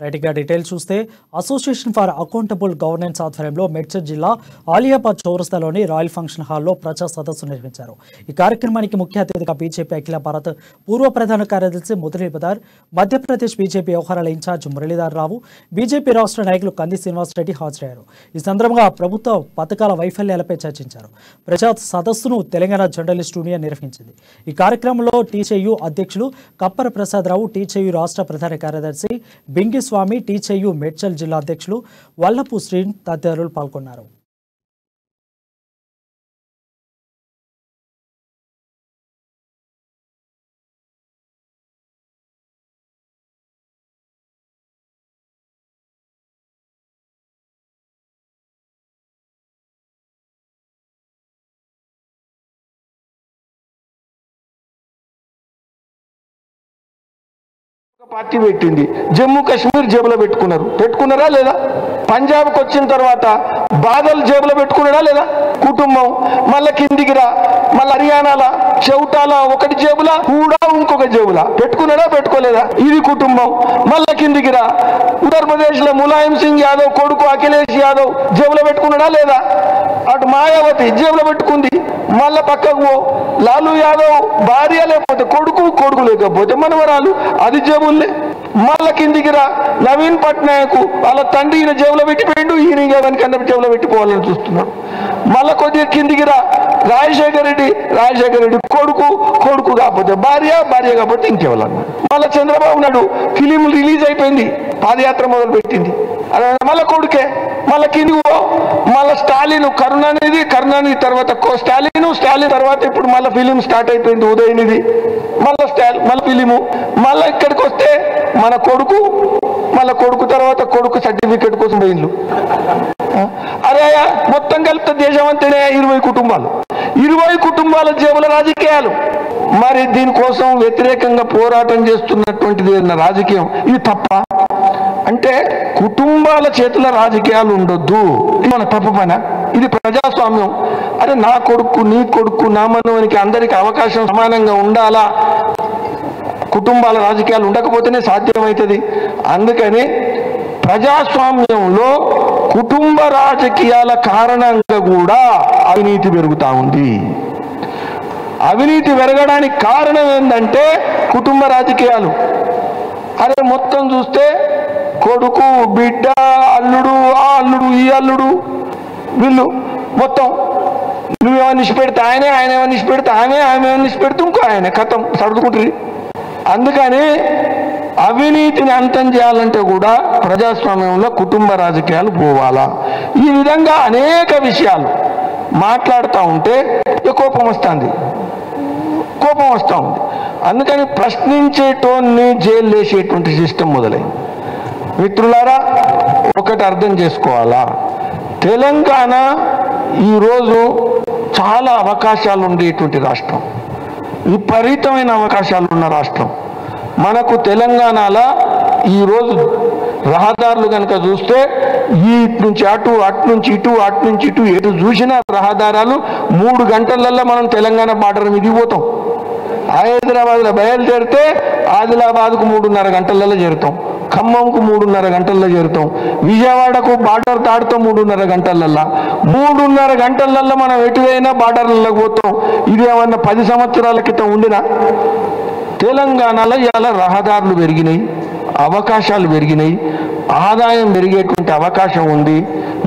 రైట్గా details చూస్తే association for accountable governance ఆధ్వర్యంలో మేడ్చల్ జిల్లా ఆలియాబాద్ చౌరస్తాలోని రాయల్ ఫంక్షన్ హాల్లో ప్రజా సదస్సు నిర్వహించారు. ఈ కార్యక్రమానికి ముఖ్య అతిథిగా బీజేపీ అఖిల భారత్ పూర్వ ప్రధాన కార్యదర్శి మురళీధర్, మధ్యప్రదేశ్ బీజేపీ వ్యవహారాల ఇన్ఛార్జ్ మురళీధర్ రావు, బీజేపీ రాష్ట్ర నాయకులు కంది శ్రీనివాస్ రెడ్డి హాజరయ్యారు. ఈ సందర్భంగా ప్రభుత్వ పథకాల వైఫల్యాలపై చర్చించారు. ప్రజా సదస్సును తెలంగాణ జర్నలిస్ట్ యూనియన్ నిర్వహించింది. ఈ కార్యక్రమంలో టీచేయు అధ్యక్షులు కప్పర ప్రసాదరావు, టీచేయు రాష్ట్ర ప్రధాన కార్యదర్శి బింగి స్వామి, టీచేయు మేడ్చల్ జిల్లా అధ్యక్షులు వల్లపు శ్రీన్ తదితరులు పాల్గొన్నారు. పార్టీ పెట్టింది, జమ్మూ కాశ్మీర్ జేబులో పెట్టుకున్నారా లేదా? పంజాబ్కి వచ్చిన తర్వాత బాదల్ జేబులో పెట్టుకున్నాడా లేదా? కుటుంబం మళ్ళా కిందికి రా, మళ్ళీ హర్యానాల చెవుటాల ఒకటి జేబులా కూడా ఇంకొక జేబులా పెట్టుకోలేదా? ఇది కుటుంబం. మళ్ళా కిందికి రా, ఉత్తరప్రదేశ్ లో ములాయం సింగ్ యాదవ్ కొడుకు అఖిలేష్ యాదవ్ జేబులో పెట్టుకున్నాడా లేదా? అటు మాయావతి జేబులో పెట్టుకుంది. మళ్ళా పక్కకు లాలూ యాదవ్ భార్య లేకపోతే కొడుకు లేకపోతే మనవరాలు, అది జేబుల్లే. మళ్ళా కిందికి రా, నవీన్ పట్నాయక్ వాళ్ళ తండ్రి ఈయన జేబులో పెట్టిపోయిండు, ఈయన ఎవరికన్నా జేబులో పెట్టిపోవాలని చూస్తున్నాడు. మళ్ళా కొద్దిగా కిందికి రా, రాజశేఖర రెడ్డి కొడుకు కాకపోతే భార్య కాకపోతే ఇంకెవరన్నా. మళ్ళా చంద్రబాబు నాయుడు ఫిలిం రిలీజ్ అయిపోయింది, పాదయాత్ర మొదలు పెట్టింది, అదే మళ్ళా కొడుకే. మళ్ళా కిందికి మళ్ళా స్టాలిన్, కరుణానిధి తర్వాత స్టాలిన్ తర్వాత ఇప్పుడు మళ్ళీ ఫిలిం స్టార్ట్ అయిపోయింది, ఉదయనిధి, మళ్ళీ ఫిలిము. మళ్ళీ ఇక్కడికి వస్తే మన కొడుకు తర్వాత కొడుకు సర్టిఫికెట్ కోసం పోయిండ్లు. అరే మొత్తం కలిపితే దేశం అంతేనే 20 కుటుంబాల జేబుల రాజకీయాలు. మరి దీనికోసం వ్యతిరేకంగా పోరాటం చేస్తున్నటువంటిది ఏదైనా రాజకీయం, ఇది తప్ప? అంటే కుటుంబాల చేతుల రాజకీయాలు ఉండొద్దు, ఇది మన తప్పు పైన, ఇది ప్రజాస్వామ్యం. అరే నా కొడుకు, నీ కొడుకు, నా మనవనికి అందరికీ అవకాశం సమానంగా ఉండాలా. కుటుంబాల రాజకీయాలు ఉండకపోతేనే సాధ్యమవుతుంది. అందుకని ప్రజాస్వామ్యంలో కుటుంబ రాజకీయాల కారణంగా కూడా అవినీతి పెరుగుతూ ఉంది. అవినీతి పెరగడానికి కారణం ఏంటంటే కుటుంబ రాజకీయాలు. అరే మొత్తం చూస్తే కొడుకు, బిడ్డ, అల్లుడు, ఆ అల్లుడు, ఈ అల్లుడు, వీళ్ళు మొత్తం నువ్వేమని ఇష్టపెడితే ఆయన ఏమని ఇష్టపెడితే ఆమె ఏమని ఇష్టపెడితే ఇంకో ఆయన కథం సర్దుకుంటుంది. అందుకని అవినీతిని అంతం చేయాలంటే కూడా ప్రజాస్వామ్యంలో కుటుంబ రాజకీయాలు పోవాలా. ఈ విధంగా అనేక విషయాలు మాట్లాడుతూ ఉంటే కోపం వస్తూ ఉంది. అందుకని ప్రశ్నించేటోన్ని జైలు వేసేటువంటి సిస్టమ్ మొదలైంది. మిత్రులారా, ఒకటి అర్థం చేసుకోవాలా, తెలంగాణ ఈరోజు చాలా అవకాశాలు ఉండేటువంటి రాష్ట్రం, విపరీతమైన అవకాశాలు ఉన్న రాష్ట్రం. మనకు తెలంగాణలో ఈరోజు రహదారులు కనుక చూస్తే ఇటు నుంచి అటు, అటు నుంచి ఇటు, ఎటు చూసినా రహదారాలు. 3 గంటలల్లో మనం తెలంగాణ బార్డర్ మీదకి పోతాం. హైదరాబాద్లో బయలుదేరితే ఆదిలాబాద్కు 3:30 గంటలలో చేరుతాం, ఖమ్మంకు 3:30 గంటల్లో చేరుతాం, విజయవాడకు బార్డర్ దాటుతాం 3:30 గంటలల్లో. 3:30 గంటలల్లో మనం ఎటువైనా బార్డర్లకు పోతాం. ఇది ఏమన్నా 10 సంవత్సరాల క్రితం ఉండినా? తెలంగాణలో ఇలా రహదారులు పెరిగినాయి, అవకాశాలు పెరిగినాయి, ఆదాయం పెరిగేటువంటి అవకాశం ఉంది.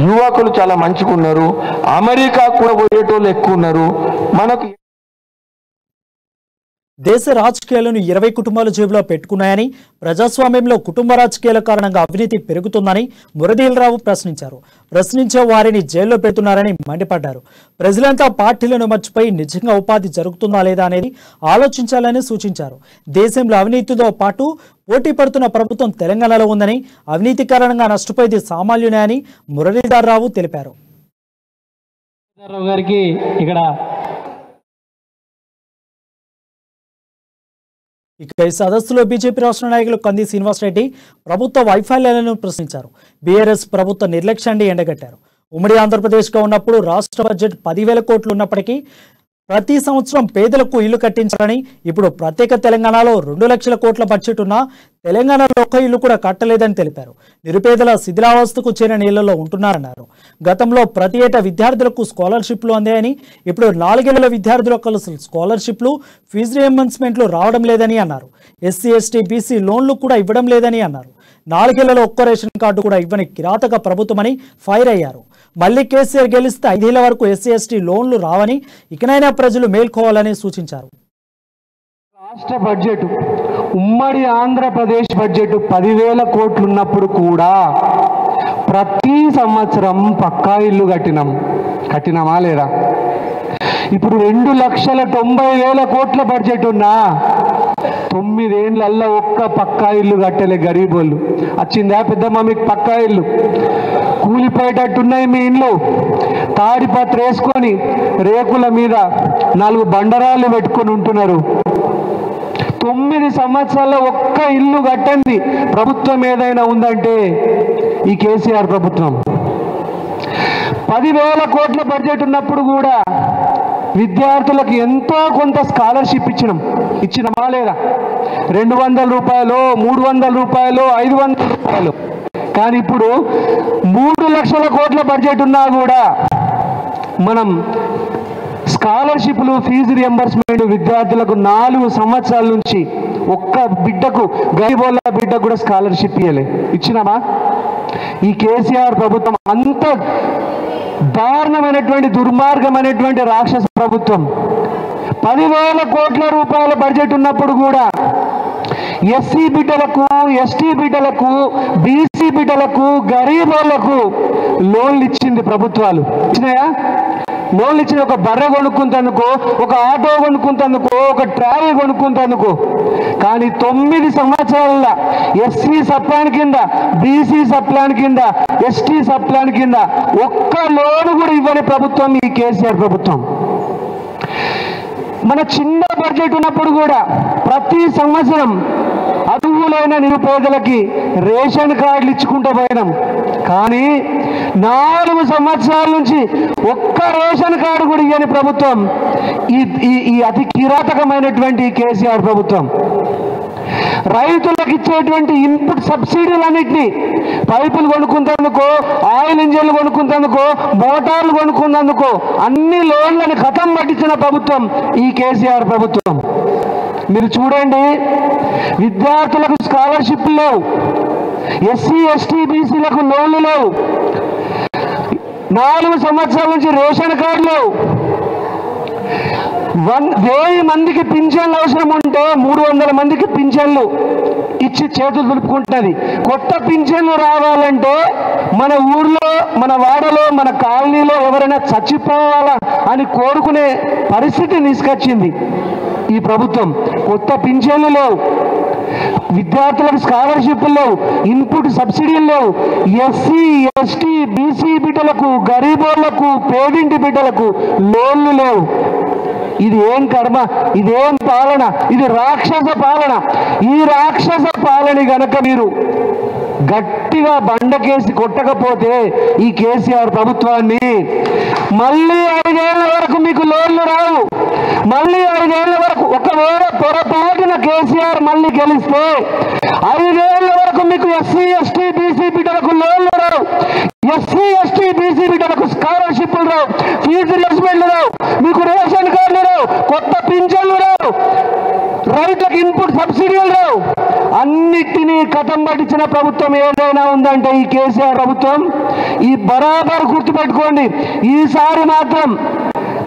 యువకులు చాలా మంచిగా ఉన్నారు, అమెరికా కూడా పోయేటోళ్ళు ఎక్కువ ఉన్నారు. మనకు దేశ రాజకీయాలను 20 కుటుంబాల జేబులో పెట్టుకున్నాయని, ప్రజాస్వామ్యంలో కుటుంబ రాజకీయాల కారణంగా అవినీతి పెరుగుతుందని మురళీధరరావు ప్రశ్నించే వారిని జైల్లో పెడుతున్నారని మండిపడ్డారు. ప్రజలంతా పార్టీలను మర్చిపోయి నిజంగా ఉపాధి జరుగుతుందా లేదా అనేది ఆలోచించాలని సూచించారు. దేశంలో అవినీతితో పాటు పోటీ పడుతున్న ప్రభుత్వం తెలంగాణలో ఉందని, అవినీతి కారణంగా నష్టపోయేది సామాన్యునే అని మురళీధరరావు తెలిపారు. ఇక ఈ సదస్సులో బీజేపీ రాష్ట్ర నాయకులు కంది శ్రీనివాస్ రెడ్డి ప్రభుత్వ వైఫల్యాలను ప్రశ్నించారు. బీఆర్ఎస్ ప్రభుత్వ నిర్లక్ష్యాన్ని ఎండగట్టారు. ఉమ్మడి ఆంధ్రప్రదేశ్గా ఉన్నప్పుడు రాష్ట్ర బడ్జెట్ 10,000 కోట్లు ఉన్నప్పటికీ ప్రతి సంవత్సరం పేదలకు ఇల్లు కట్టించాలని ఇప్పుడు ప్రత్యేక తెలంగాణలో 2 లక్షల కోట్ల బడ్జెట్ ఉన్నా తెలంగాణలో ఒక్క ఇల్లు కూడా కట్టలేదని తెలిపారు. నిరుపేదల శిథిలావస్థకు చేరిన ఇళ్లలో ఉంటున్నారన్నారు. గతంలో ప్రతి ఏటా విద్యార్థులకు స్కాలర్షిప్లు అందాయని ఇప్పుడు 4 ఏళ్ల విద్యార్థులకు స్కాలర్షిప్లు ఫీజు రియంబర్స్మెంట్లు రావడం లేదని అన్నారు. ఎస్సీ ఎస్టీ బీసీ లోన్లు కూడా ఇవ్వడం లేదని అన్నారు. 4 ఏళ్లలో ఒక్క రేషన్ కార్డు కూడా ఇవ్వని కిరాతక ప్రభుత్వమని ఫైర్ అయ్యారు. మళ్లీ కేసీఆర్ గెలిస్తే 5 ఏళ్ల వరకు ఎస్సీ ఎస్టీ లోన్లు రావని ఇకనైనా ప్రజలు మేల్కోవాలని సూచించారు. రాష్ట్ర బడ్జెట్ ఉమ్మడి ఆంధ్రప్రదేశ్ బడ్జెట్ 10,000 కోట్లు ఉన్నప్పుడు కూడా ప్రతి సంవత్సరం పక్కా ఇల్లు కట్టినామా లేదా? ఇప్పుడు 2,90,000 కోట్ల బడ్జెట్ ఉన్నా 9 ఏళ్ళల్లో ఒక్క పక్కా ఇల్లు కట్టలే గరీబోళ్ళు. వచ్చిందా పెద్దమ్మ మీకు పక్కా ఇల్లు? కూలిపోయేటట్టున్నాయి మీ ఇల్లు. తాడిపత్ర వేసుకొని రేకుల మీద 4 బండరాళ్ళు పెట్టుకొని ఉంటున్నారు. 9 సంవత్సరాల్లో ఒక్క ఇల్లు కట్టండి ప్రభుత్వం ఏదైనా ఉందంటే ఈ కేసీఆర్ ప్రభుత్వం. 10,000 కోట్ల బడ్జెట్ ఉన్నప్పుడు కూడా విద్యార్థులకు ఎంతో కొంత స్కాలర్షిప్ ఇచ్చినమా లేదా? 200 రూపాయలు, 300 రూపాయలు, 500 రూపాయలు. కానీ ఇప్పుడు 3 లక్షల కోట్ల బడ్జెట్ ఉన్నా కూడా మనం స్కాలర్షిప్లు ఫీజు రియంబర్స్మెంట్ విద్యార్థులకు 4 సంవత్సరాల నుంచి ఒక్క బిడ్డకు గరీబోళ్ళ బిడ్డకు కూడా స్కాలర్షిప్ ఇచ్చినామా? ఈ కేసీఆర్ ప్రభుత్వం అంత దారుణమైనటువంటి దుర్మార్గమైనటువంటి రాక్షస ప్రభుత్వం. 10,000 కోట్ల రూపాయల బడ్జెట్ ఉన్నప్పుడు కూడా ఎస్సీ బిడ్డలకు, ఎస్టీ బిడ్డలకు, బీసీ బిడ్డలకు, గరీబోళ్లకు లోన్లు ఇచ్చింది ప్రభుత్వాలు. ఇచ్చినాయా? లోన్లు ఇచ్చిన ఒక బర్రె కొనుక్కుంటందుకో, ఒక ఆటో కొనుక్కుంటందుకో, ఒక ట్రాలీ కొనుక్కుంటందుకో. కానీ 9 సంవత్సరాల ఎస్సీ సప్లాన్ కింద, బీసీ సప్లాన్ కింద, ఎస్టీ సప్లాన్ కింద ఒక్క లోను కూడా ఇవ్వని ప్రభుత్వం ఈ కేసీఆర్ ప్రభుత్వం. మన చిన్న బడ్జెట్ ఉన్నప్పుడు కూడా ప్రతి సంవత్సరం అర్హులైన నిరుపేదలకి రేషన్ కార్డులు ఇచ్చుకుంటూ పోయినాం. కానీ 4 సంవత్సరాల నుంచి ఒక్క రేషన్ కార్డు కూడా ఇవ్వని ప్రభుత్వం ఈ అతి కిరాతకమైనటువంటి కేసీఆర్ ప్రభుత్వం. రైతులకు ఇచ్చేటువంటి ఇన్పుట్ సబ్సిడీలన్నింటినీ పైపులు కొనుక్కుంటందుకో, ఆయిల్ ఇంజన్లు కొనుక్కుంటందుకో, మోటార్లు కొనుక్కున్నందుకో అన్ని లోన్లను ఖతం పట్టించిన ప్రభుత్వం ఈ కేసీఆర్ ప్రభుత్వం. మీరు చూడండి, విద్యార్థులకు స్కాలర్షిప్లు లేవు, ఎస్సీ ఎస్టీ బీసీలకు లోన్లు లేవు, 4 సంవత్సరాల నుంచి రేషన్ కార్డు లేవు. 1000 మందికి పింఛన్లు అవసరం ఉంటే 300 మందికి పింఛన్లు ఇచ్చి చేతులు దులుపుకుంటుంది. కొత్త పింఛన్లు రావాలంటే మన ఊర్లో, మన వాడలో, మన కాలనీలో ఎవరైనా చచ్చిపోవాలా అని కోరుకునే పరిస్థితి తీసుకొచ్చింది ఈ ప్రభుత్వం. కొత్త పింఛన్లు లేవు, విద్యార్థులకు స్కాలర్షిప్లు లేవు, ఇన్పుట్ సబ్సిడీలు లేవు, ఎస్సీ ఎస్టీ బీసీ బిడ్డలకు, గరీబోళ్లకు, పేదింటి బిడ్డలకు లోన్లు లేవు. ఇది ఏం కర్మ? ఇదేం పాలన? ఇది రాక్షస పాలన. ఈ రాక్షస పాలన గనక మీరు గట్టిగా బండకేసి కొట్టకపోతే ఈ కేసీఆర్ ప్రభుత్వాన్ని మళ్ళీ 5 ఏళ్ల వరకు మీకు లోన్లు రావు. మళ్ళీ 5 ఏళ్ల వరకు ఒకవేళ పొరపాటున కేసీఆర్ మళ్ళీ గెలిస్తే 5 ఏళ్ల వరకు మీకు ఎస్సీ ఎస్టీ బీసీ బిడ్డలకు లోన్లు రావు, ఎస్సీ ఎస్టీ బీసీ బిడ్డలకు స్కాలర్షిప్లు రావు, ఫీజు రియంబర్స్మెంట్లు రావు, మీకు రేషన్ కార్డులు రావు, కొత్త పింఛన్లు రావు, రైతులకు ఇన్పుట్ సబ్సిడీలు రావు. అన్నిటినీ కథం పట్టించిన ప్రభుత్వం ఏదైనా ఉందంటే ఈ కేసీఆర్ ప్రభుత్వం. ఈ బరాబర్ గుర్తుపెట్టుకోండి. ఈసారి మాత్రం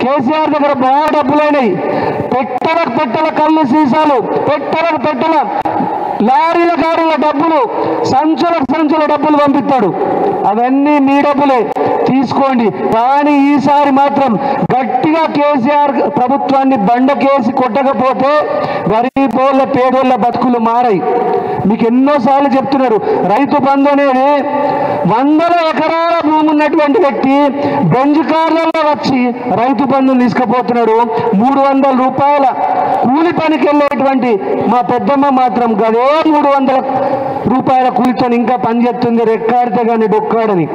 కేసీఆర్ దగ్గర బాగా డబ్బులైనాయి. పెట్టల కళ్ళు సీసాలు, పెట్టల లారీల గారీల డబ్బులు, సంచుల డబ్బులు పంపిస్తాడు. అవన్నీ మీ డబ్బులే, తీసుకోండి. కానీ ఈసారి మాత్రం గట్టిగా కేసీఆర్ ప్రభుత్వాన్ని బండకేసి కొట్టకపోతే గరీబోళ్ళ పేదోళ్ళ బతుకులు మారాయి. మీకు ఎన్నోసార్లు చెప్తున్నారు, రైతు బంధు అనేది 100 ఎకరాల భూమి ఉన్నటువంటి వ్యక్తి బెంజ్ కార్లలో వచ్చి రైతు బంధుని తీసుకుపోతున్నాడు. 300 రూపాయల కూలి పనికి వెళ్ళేటువంటి మా పెద్దమ్మ మాత్రం గదే 300 రూపాయల కూలితో ఇంకా పనిచేస్తుంది, రెక్కాడితే కానీ డొక్కాడని.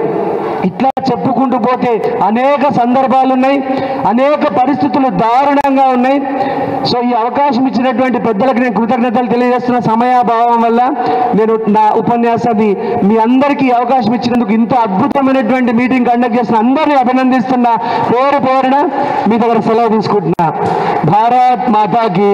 ఇట్లా చెప్పుకుంటూ పోతే అనేక సందర్భాలు ఉన్నాయి, అనేక పరిస్థితులు దారుణంగా ఉన్నాయి. సో ఈ అవకాశం ఇచ్చినటువంటి పెద్దలకు నేను కృతజ్ఞతలు తెలియజేస్తున్న. సమయాభావం వల్ల నేను నా ఉపన్యాసాన్ని మీ అందరికీ అవకాశం ఇచ్చినందుకు, ఇంత అద్భుతమైనటువంటి మీటింగ్ కండక్ట్ చేసిన అందరినీ అభినందిస్తున్నా. పేరు పేరున మీ దగ్గర సెలవు తీసుకుంటున్నా. భారత్ మాతాకి